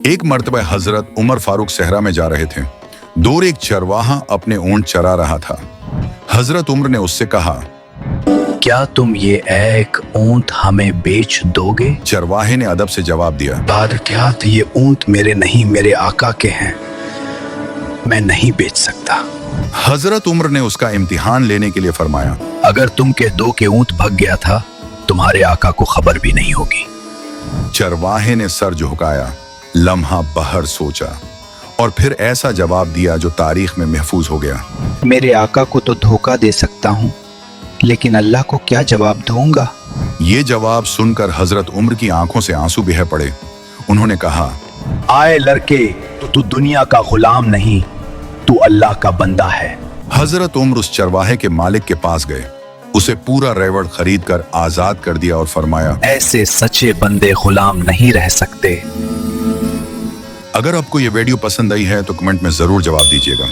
एक मर्तबा हजरत उमर फारूक सहरा में जा रहे थे। दूर एक चरवाहा अपने ऊंट चरा रहा था। हजरत उमर ने उससे कहा, क्या तुम ये एक ऊंट हमें बेच दोगे? चरवाहे ने अदब से जवाब दिया, बादशाह, ये ऊंट मेरे नहीं, मेरे आका के हैं, मैं नहीं बेच सकता। हजरत उमर ने उसका इम्तिहान लेने के लिए फरमाया, अगर तुम कह दो कि ऊंट भग गया था, तुम्हारे आका को खबर भी नहीं होगी। चरवाहे ने सर झुकाया, लम्हा बहर सोचा और फिर ऐसा जवाब दिया जो तारीख में महफूज हो गया। मेरे आका को तो धोखा दे सकता हूँ, लेकिन अल्लाह को क्या जवाब दूंगा? ये जवाब सुनकर हजरत उमर की आंखों से आंसू बह पड़े। उन्होंने कहा, आए लड़के, तो तू दुनिया का गुलाम नहीं, तू अल्लाह का बंदा है। हजरत उमर उस चरवाहे के मालिक के पास गए, उसे पूरा रेवड़ खरीद कर आजाद कर दिया और फरमाया, ऐसे सच्चे बंदे गुलाम नहीं रह सकते। अगर आपको ये वीडियो पसंद आई है तो कमेंट में जरूर जवाब दीजिएगा।